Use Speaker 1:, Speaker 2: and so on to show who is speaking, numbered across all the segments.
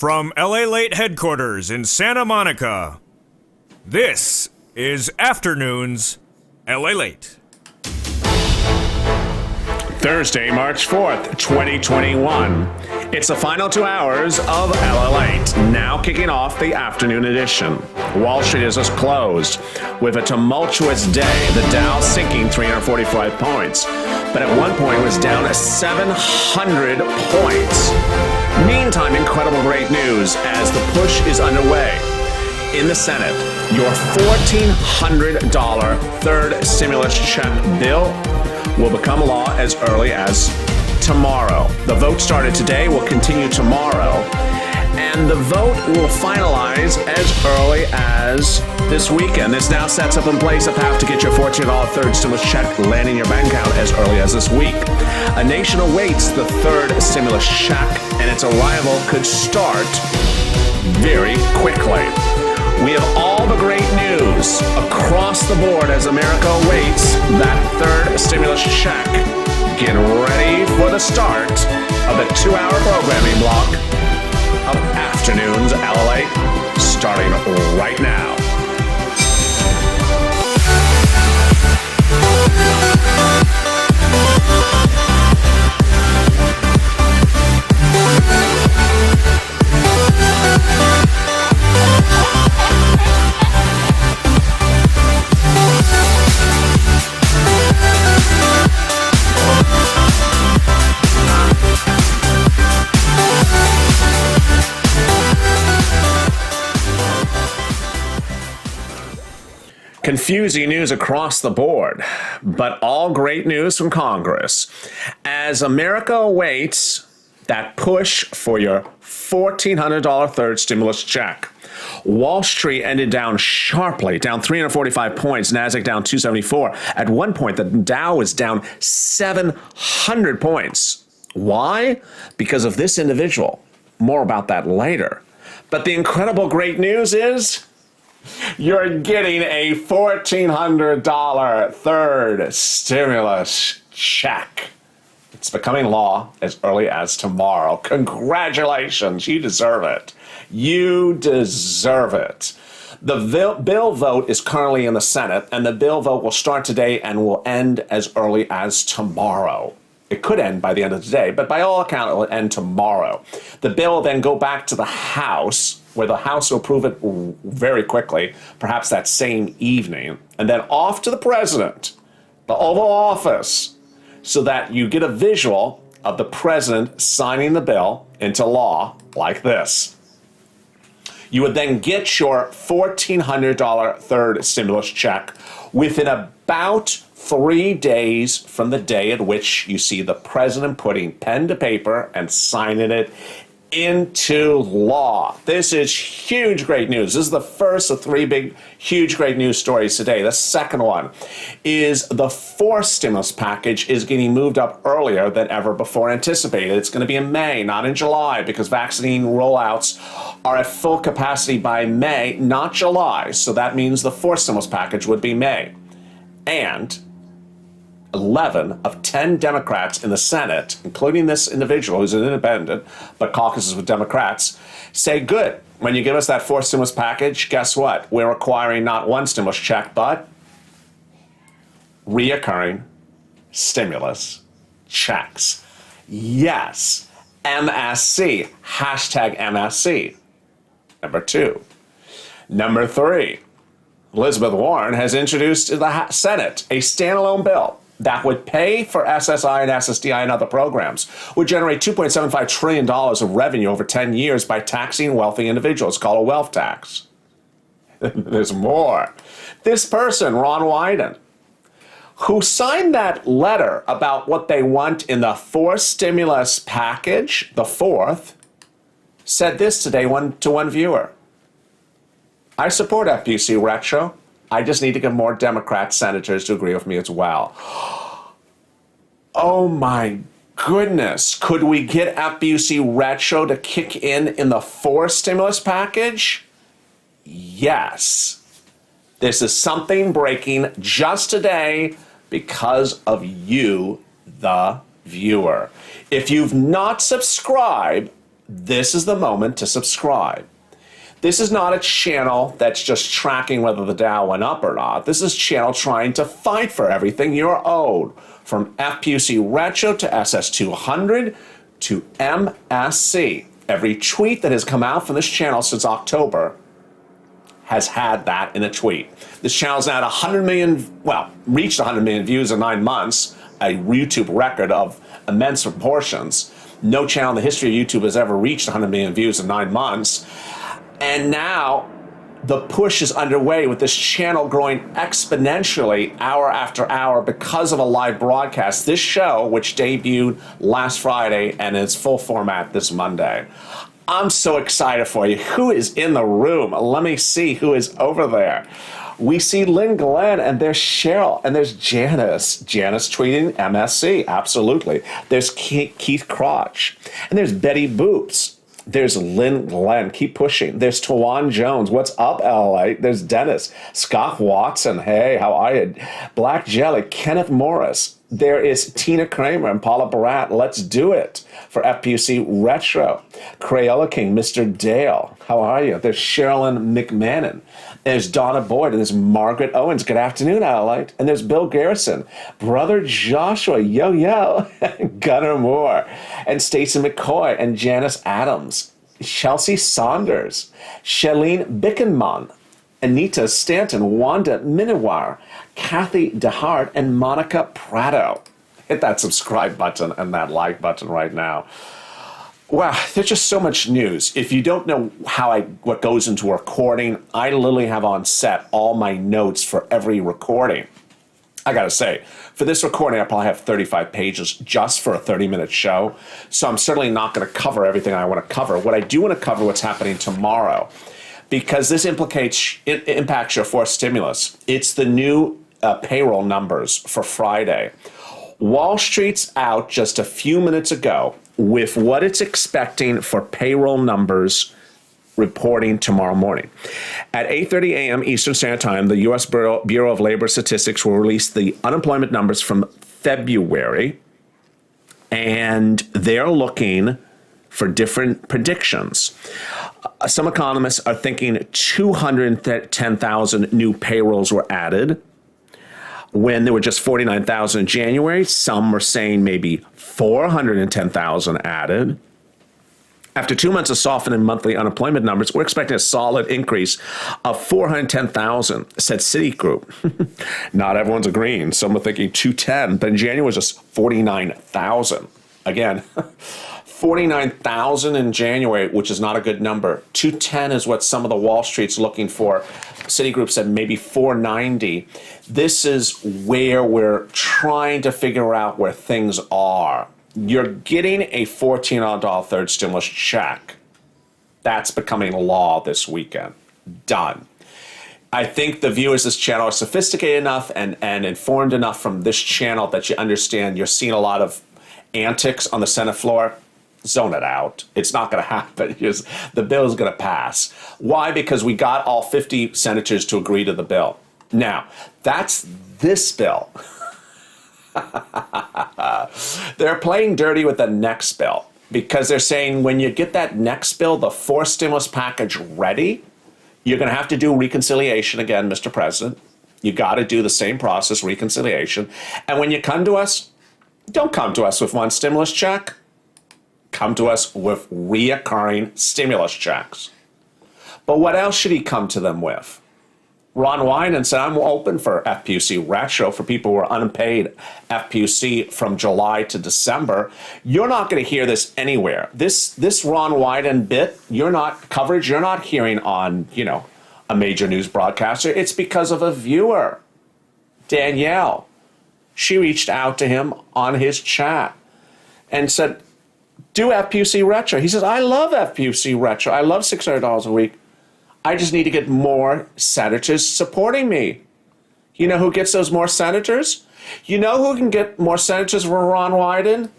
Speaker 1: From Lalate headquarters in Santa Monica, this is Afternoons Lalate.
Speaker 2: Thursday, March 4th, 2021. It's the final 2 hours of Lalate, now kicking off the afternoon edition. Wall Street is just closed with a tumultuous day, the Dow sinking 345 points, but at one point was down 700 points. Meantime, incredible great news as the push is underway. In the Senate, your $1,400 third stimulus check bill will become law as early as tomorrow. The vote started today, will continue tomorrow, and the vote will finalize as early as this weekend. This now sets up in place a path to get your $1,400 third stimulus check landing in your bank account as early as this week. A nation awaits the third stimulus check, and its arrival could start very quickly. We have all the great news across the board as America awaits that third stimulus check. Get ready for the start of the 2-hour programming block of Afternoons Lalate, starting right now. Confusing news across the board, but all great news from Congress. As America awaits that push for your $1,400 third stimulus check, Wall Street ended down sharply, down 345 points, NASDAQ down 274. At one point, the Dow was down 700 points. Why? Because of this individual. More about that later. But the incredible great news is you're getting a $1,400 third stimulus check. It's becoming law as early as tomorrow. Congratulations. You deserve it. You deserve it. The bill vote is currently in the Senate, and the bill vote will start today and will end as early as tomorrow. It could end by the end of the day, but by all accounts, it will end tomorrow. The bill will then go back to the House, where the House will approve it very quickly, perhaps that same evening, and then off to the President, the Oval Office, so that you get a visual of the President signing the bill into law like this. You would then get your $1,400 third stimulus check within about 3 days from the day at which you see the President putting pen to paper and signing it into law. This is huge, great news. This is the first of three big, huge, great news stories today. The second one is the fourth stimulus package is getting moved up earlier than ever before anticipated. It's going to be in May, not in July, because vaccine rollouts are at full capacity by May, not July. So that means the fourth stimulus package would be May. And 11 of 10 Democrats in the Senate, including this individual who's an independent but caucuses with Democrats, say, good, when you give us that fourth stimulus package, guess what? We're requiring not one stimulus check, but reoccurring stimulus checks. Yes, MSC, hashtag MSC. Number 2. Number 3, Elizabeth Warren has introduced to the Senate a standalone bill that would pay for SSI and SSDI and other programs, would generate $2.75 trillion of revenue over 10 years by taxing wealthy individuals, called a wealth tax. There's more. This person, Ron Wyden, who signed that letter about what they want in the fourth stimulus package, the fourth, said this today to one viewer. I support FBC retro. I just need to get more Democrat senators to agree with me as well. Oh my goodness. Could we get FBC retro to kick in the fourth stimulus package? Yes. This is something breaking just today because of you, the viewer. If you've not subscribed, this is the moment to subscribe. This is not a channel that's just tracking whether the Dow went up or not. This is a channel trying to fight for everything you're owed, from FPUC Retro to SS200 to MSC. Every tweet that has come out from this channel since October has had that in a tweet. This channel's now at 100 million, well, reached 100 million views in 9 months, a YouTube record of immense proportions. No channel in the history of YouTube has ever reached 100 million views in 9 months. And now the push is underway with this channel growing exponentially hour after hour because of a live broadcast. This show, which debuted last Friday and is full format this Monday. I'm so excited for you. Who is in the room? Let me see who is over there. We see Lynn Glenn, and there's Cheryl, and there's Janice. Janice tweeting MSC, absolutely. There's Keith Crotch, and there's Betty Boops. There's Lynn Glenn, keep pushing. There's Tawan Jones, what's up, LA? There's Dennis. Scott Watson, hey, how are you? Black Jelly, Kenneth Morris. There is Tina Kramer and Paula Barat, let's do it for FPUC Retro. Crayola King, Mr. Dale, how are you? There's Sherilyn McMahon. There's Donna Boyd, and there's Margaret Owens. Good afternoon, Adelaide. And there's Bill Garrison, Brother Joshua, yo, Gunnar Moore, and Stacey McCoy, and Janice Adams, Chelsea Saunders, Shalene Bickenman, Anita Stanton, Wanda Miniwar, Kathy DeHart, and Monica Prado. Hit that subscribe button and that like button right now. Wow, there's just so much news. If you don't know what goes into a recording, I literally have on set all my notes for every recording. I gotta say, for this recording, I probably have 35 pages just for a 30-minute show. So I'm certainly not gonna cover everything I wanna cover. What I do wanna cover what's happening tomorrow, because this impacts your fourth stimulus. It's the new payroll numbers for Friday. Wall Street's out just a few minutes ago with what it's expecting for payroll numbers reporting tomorrow morning. At 8:30 a.m. Eastern Standard Time, the U.S. Bureau of Labor Statistics will release the unemployment numbers from February, and they're looking for different predictions. Some economists are thinking 210,000 new payrolls were added when there were just 49,000 in January. Some were saying maybe 410,000 added. After 2 months of softening monthly unemployment numbers, we're expecting a solid increase of 410,000, said Citigroup. Not everyone's agreeing. Some are thinking 210, but in January was just 49,000. Again, 49,000 in January, which is not a good number. 210 is what some of the Wall Street's looking for. Citigroup said maybe 490. This is where we're trying to figure out where things are. You're getting a $1,400 third stimulus check. That's becoming law this weekend. Done. I think the viewers of this channel are sophisticated enough and informed enough from this channel that you understand you're seeing a lot of antics on the Senate floor. Zone it out. It's not going to happen. The bill is going to pass. Why? Because we got all 50 senators to agree to the bill. Now, that's this bill. They're playing dirty with the next bill because they're saying when you get that next bill, the fourth stimulus package ready, you're going to have to do reconciliation again, Mr. President. You got to do the same process, reconciliation. And when you come to us, don't come to us with one stimulus check. Come to us with reoccurring stimulus checks. But what else should he come to them with? Ron Wyden said, I'm open for FPUC Retro for people who are unpaid FPUC from July to December. You're not going to hear this anywhere. This Ron Wyden bit, you're not hearing on, a major news broadcaster. It's because of a viewer, Danielle. She reached out to him on his chat and said, do FPUC Retro. He says, I love FPUC Retro. I love $600 a week. I just need to get more senators supporting me. You know who gets those more senators? You know who can get more senators for Ron Wyden?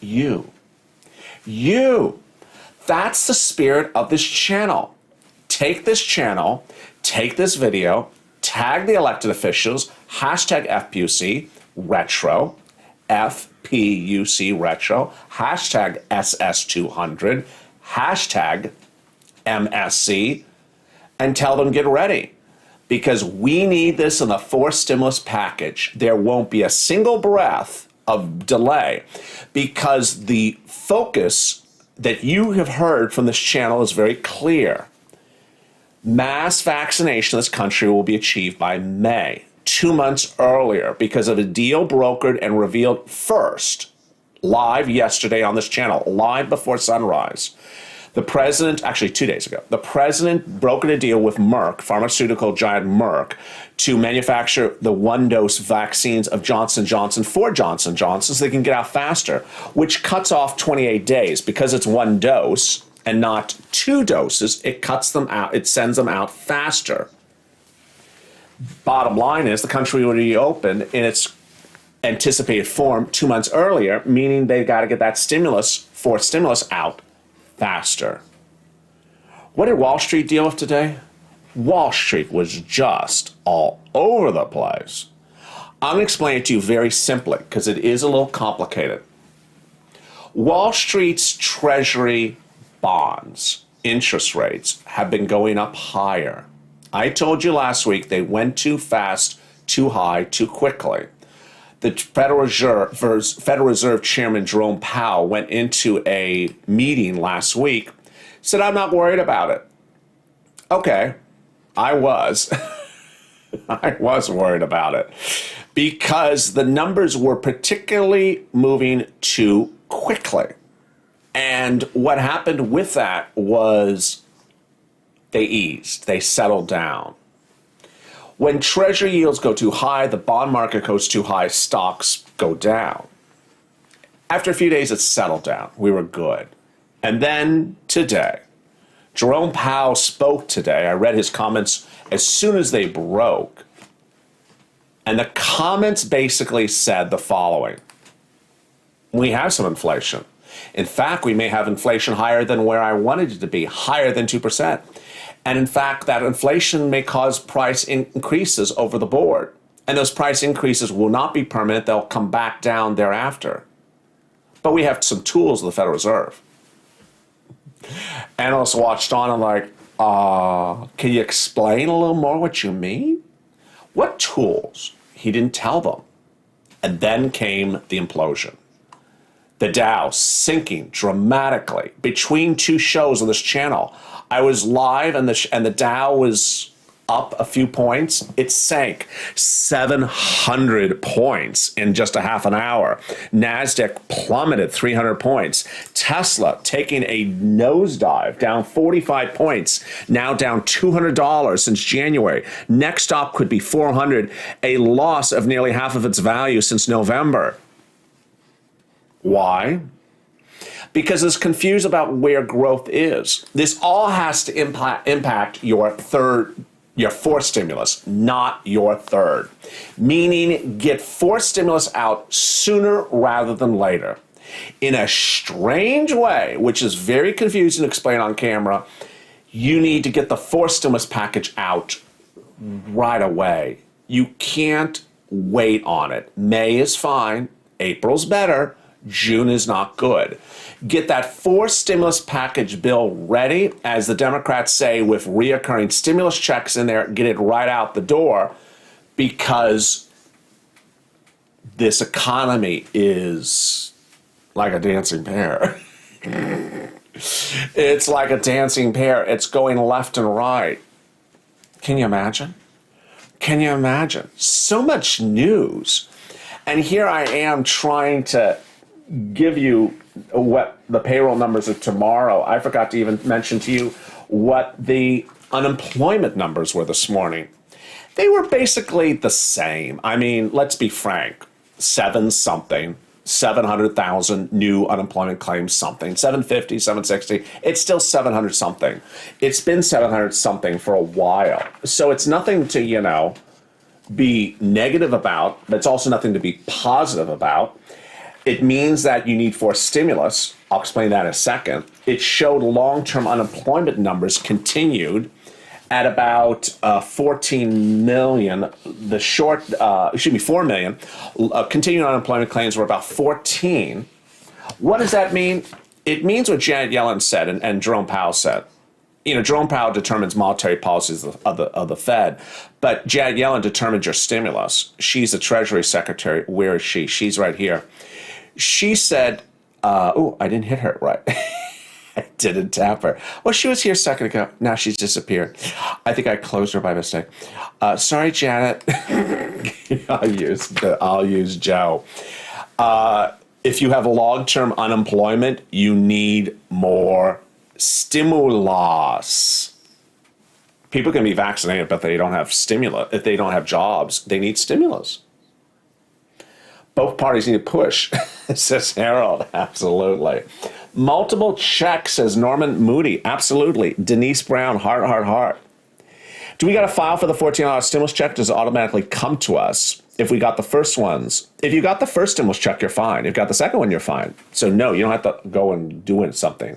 Speaker 2: You. That's the spirit of this channel. Take this channel, take this video, tag the elected officials, hashtag FPUC Retro, FPUC PUC Retro, hashtag SS200, hashtag MSC, and tell them get ready. Because we need this in the fourth stimulus package. There won't be a single breath of delay because the focus that you have heard from this channel is very clear. Mass vaccination in this country will be achieved by May, 2 months earlier, because of a deal brokered and revealed first, live yesterday on this channel, live before sunrise. The president, actually 2 days ago, the president brokered a deal with Merck, pharmaceutical giant Merck, to manufacture the one-dose vaccines of Johnson & Johnson for Johnson & Johnson so they can get out faster, which cuts off 28 days. Because it's one dose and not 2 doses, it cuts them out, it sends them out faster. Bottom line is the country will reopen in its anticipated form 2 months earlier, meaning they got to get that fourth stimulus out faster. What did Wall Street deal with today? Wall Street was just all over the place. I'm going to explain it to you very simply because it is a little complicated. Wall Street's Treasury bonds interest rates have been going up higher. I told you last week they went too fast, too high, too quickly. The Federal Reserve Chairman Jerome Powell went into a meeting last week, said, I'm not worried about it. Okay, I was. I was worried about it because the numbers were particularly moving too quickly. And what happened with that was they eased, they settled down. When treasury yields go too high, the bond market goes too high, stocks go down. After a few days, it settled down. We were good. And then today, Jerome Powell spoke today. I read his comments as soon as they broke. And the comments basically said the following. We have some inflation. In fact, we may have inflation higher than where I wanted it to be, higher than 2%. And in fact, that inflation may cause price increases over the board. And those price increases will not be permanent. They'll come back down thereafter. But we have some tools of the Federal Reserve. Analysts watched on and like, can you explain a little more what you mean? What tools? He didn't tell them. And then came the implosion. The Dow sinking dramatically between 2 shows on this channel. I was live and the Dow was up a few points. It sank 700 points in just a half an hour. NASDAQ plummeted 300 points. Tesla taking a nosedive, down 45 points, now down $200 since January. Next stop could be 400, a loss of nearly half of its value since November. Why? Because it's confused about where growth is. This all has to impact your fourth stimulus, not your third. Meaning get fourth stimulus out sooner rather than later. In a strange way, which is very confusing to explain on camera, you need to get the fourth stimulus package out right away. You can't wait on it. May is fine. April's better. June is not good. Get that fourth stimulus package bill ready, as the Democrats say, with reoccurring stimulus checks in there. Get it right out the door because this economy is like a dancing pear. It's like a dancing pear. It's going left and right. Can you imagine? Can you imagine? So much news. And here I am trying to give you what the payroll numbers of tomorrow. I forgot to even mention to you what the unemployment numbers were this morning. They were basically the same. I mean, let's be frank, 700,000 new unemployment claims something, 750, 760. It's still 700 something. It's been 700 something for a while. So it's nothing to, be negative about, but it's also nothing to be positive about. It means that you need for stimulus. I'll explain that in a second. It showed long-term unemployment numbers continued at about 14 million. The 4 million. Continuing unemployment claims were about 14. What does that mean? It means what Janet Yellen said and Jerome Powell said. You know, Jerome Powell determines monetary policies of the Fed, but Janet Yellen determines your stimulus. She's the Treasury Secretary. Where is she? She's right here. She said, I didn't hit her right. I didn't tap her. Well, she was here a second ago. Now she's disappeared. I think I closed her by mistake. Sorry, Janet. I'll use Joe. If you have long-term unemployment, you need more stimulus. People can be vaccinated, but they don't have stimulus. If they don't have jobs, they need stimulus. Both parties need to push, says Harold. Absolutely. Multiple checks, says Norman Moody. Absolutely. Denise Brown, heart, heart, heart. Do we got to file for the $14 stimulus check? Does it automatically come to us if we got the first ones? If you got the first stimulus check, you're fine. If you got the second one, you're fine. So no, you don't have to go and do something.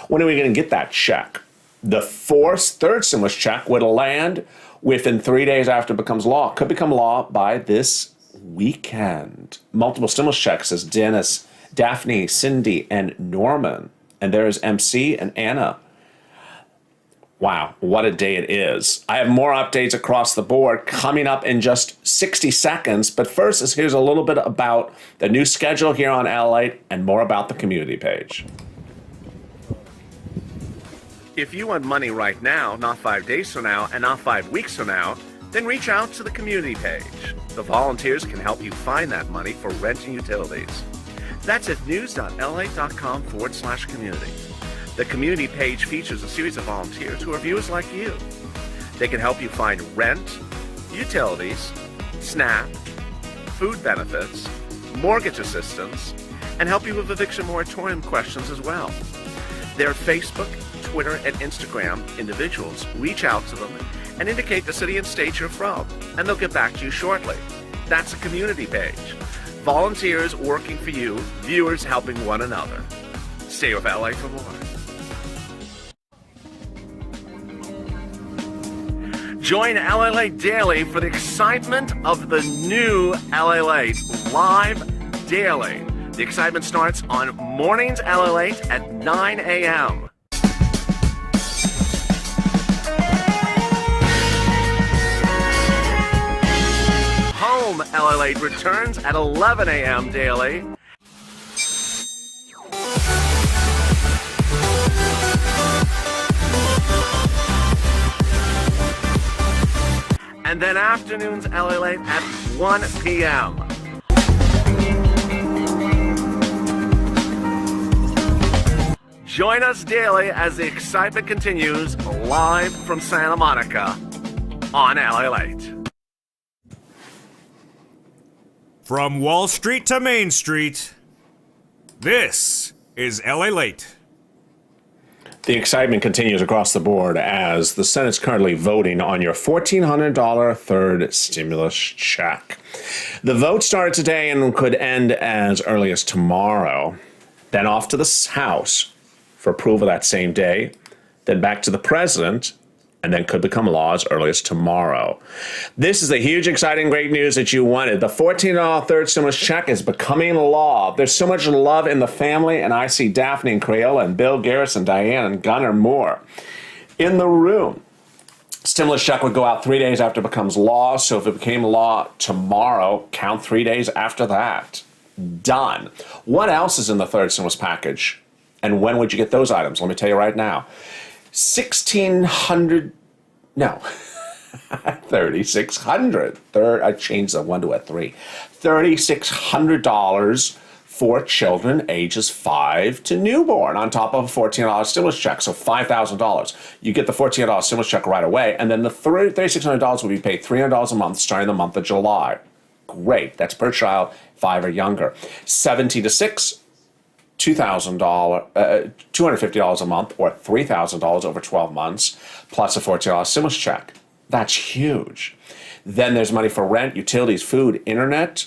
Speaker 2: When are we going to get that check? The third stimulus check would land within 3 days after it becomes law. Could become law by this weekend. Multiple stimulus checks, says Dennis, Daphne, Cindy, and Norman. And there's MC and Anna. Wow, what a day it is. I have more updates across the board coming up in just 60 seconds. But first, here's a little bit about the new schedule here on Lalate and more about the community page. If you want money right now, not 5 days from now, and not 5 weeks from now, then reach out to the community page. The volunteers can help you find that money for rent and utilities. That's at news.la.com/community. The community page features a series of volunteers who are viewers like you. They can help you find rent, utilities, SNAP, food benefits, mortgage assistance, and help you with eviction moratorium questions as well. Their Facebook, Twitter, and Instagram individuals reach out to them and indicate the city and state you're from, and they'll get back to you shortly. That's a community page. Volunteers working for you, viewers helping one another. Stay with LA for more. Join Lalate Daily for the excitement of the new Lalate live daily. The excitement starts on mornings Lalate at 9 a.m. Home Lalate returns at 11 a.m. daily. And then afternoons Lalate at 1 p.m. Join us daily as the excitement continues live from Santa Monica on Lalate.
Speaker 1: From Wall Street to Main Street, this is Lalate.
Speaker 2: The excitement continues across the board as the Senate's currently voting on your $1,400 third stimulus check. The vote started today and could end as early as tomorrow. Then off to the House for approval that same day. Then back to the President, and then could become law as early as tomorrow. This is the huge, exciting, great news that you wanted. The $14 third stimulus check is becoming law. There's so much love in the family, and I see Daphne and Crayola and Bill, Garrison, Diane, and Gunnar Moore in the room. Stimulus check would go out 3 days after it becomes law, so if it became law tomorrow, count 3 days after that. Done. What else is in the third stimulus package? And when would you get those items? Let me tell you right now. $3,600. I changed the 1 to a 3. $3,600 for children ages 5 to newborn on top of a $14 stimulus check. So $5,000. You get the $14 stimulus check right away, and then the $3,600 will be paid $300 a month starting the month of July. Great. That's per child, 5 or younger. 17 to 6. $250 a month or $3,000 over 12 months, plus a $14 stimulus check. That's huge. Then there's money for rent, utilities, food, internet.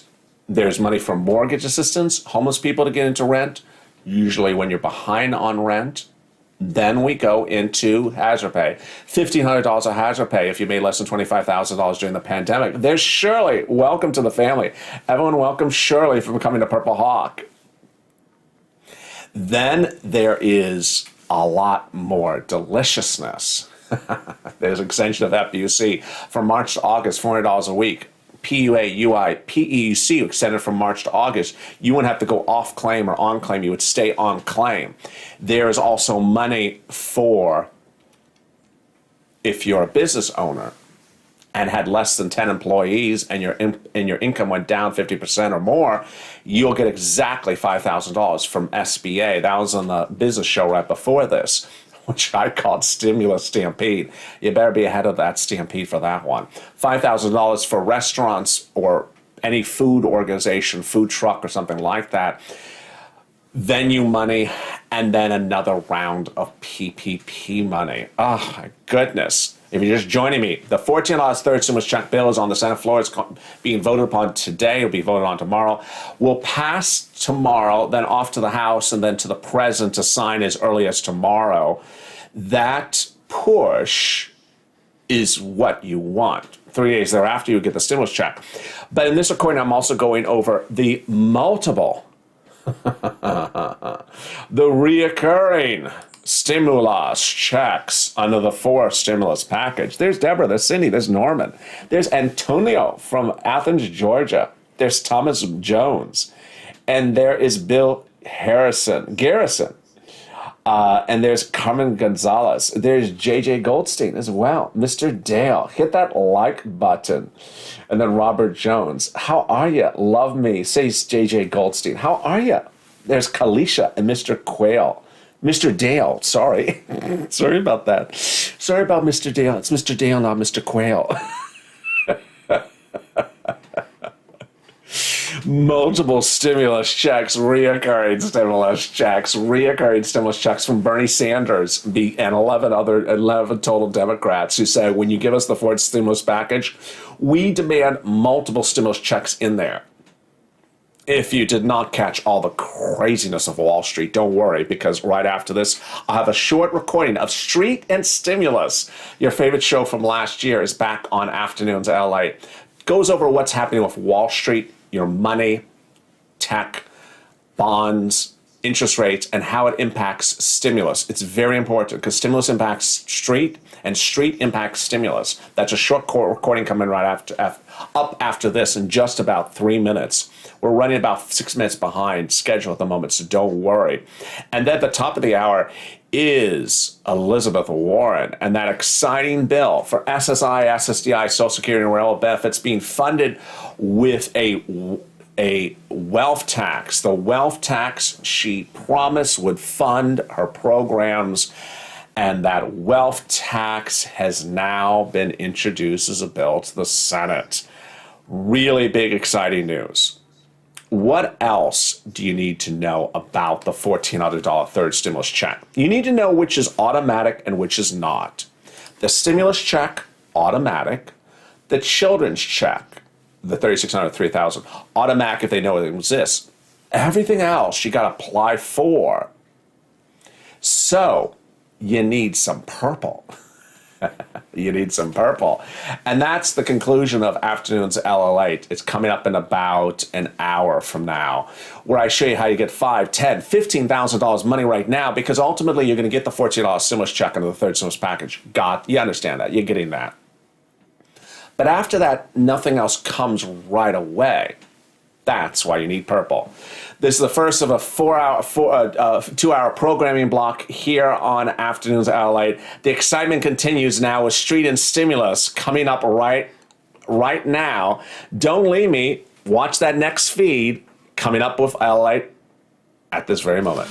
Speaker 2: There's money for mortgage assistance, homeless people to get into rent, usually when you're behind on rent. Then we go into hazard pay. $1,500 of hazard pay if you made less than $25,000 during the pandemic. There's Shirley. Welcome to the family. Everyone welcome Shirley for coming to Purple Hawk. Then there is a lot more deliciousness. There's extension of FBUC from March to August, $400 a week. PUA, UI, PEUC extended from March to August. You wouldn't have to go off claim or on claim. You would stay on claim. There's also money for if you're a business owner and had less than 10 employees and your income went down 50% or more, you'll get exactly $5,000 from SBA. That was on the business show right before this, which I called Stimulus Stampede. You better be ahead of that stampede for that one. $5,000 for restaurants or any food organization, food truck or something like that. Venue money, and then another round of PPP money. Oh, my goodness. If you're just joining me, the $14 third stimulus check bill is on the Senate floor. It's being voted upon today. It'll be voted on tomorrow. We'll pass tomorrow, then off to the House, and then to the President to sign as early as tomorrow. That push is what you want. 3 days thereafter, you get the stimulus check. But in this recording, I'm also going over the multiple, the reoccurring stimulus checks under the 4th stimulus package. There's Deborah, there's Cindy, there's Norman, there's Antonio from Athens, Georgia, there's Thomas Jones, and there is Bill Garrison, and there's Carmen Gonzalez, there's JJ Goldstein as well, Mr. Dale, hit that like button, and then Robert Jones, how are you? Love me, says JJ Goldstein, how are you? There's Kalisha and Mr. Quayle. Mr. Dale, sorry. Sorry about that. Sorry about Mr. Dale. It's Mr. Dale, not Mr. Quayle. Multiple stimulus checks, reoccurring stimulus checks from Bernie Sanders and 11 total Democrats who say, when you give us the 4th stimulus package, we demand multiple stimulus checks in there. If you did not catch all the craziness of Wall Street, don't worry, because right after this, I'll have a short recording of Street and Stimulus. Your favorite show from last year is back on Afternoons LA. Goes over what's happening with Wall Street, your money, tech, bonds, interest rates, and how it impacts stimulus. It's very important because stimulus impacts street and street impacts stimulus. That's a short recording coming right up after this in just about 3 minutes. We're running about 6 minutes behind schedule at the moment, so don't worry. And then at the top of the hour is Elizabeth Warren and that exciting bill for SSI, SSDI, Social Security, and relevant benefits being funded with a wealth tax. The wealth tax she promised would fund her programs, and that wealth tax has now been introduced as a bill to the Senate. Really big, exciting news. What else do you need to know about the $1,400 third stimulus check? You need to know which is automatic and which is not. The stimulus check, automatic. The children's check, the $3,600, $3,000, automatic if they know it exists. Everything else you got to apply for. So you need some purple. You need some purple. And that's the conclusion of Afternoons Lalate. It's coming up in about an hour from now, where I show you how you get $5,000, $10,000, $15,000 money right now, because ultimately you're going to get the $14 stimulus check under the third stimulus package. You understand that. You're getting that. But after that, nothing else comes right away. That's why you need purple. This is the first of a 2-hour programming block here on Afternoons Lalate. The excitement continues now with Street and Stimulus coming up right now. Don't leave me. Watch that next feed coming up with Lalate at this very moment.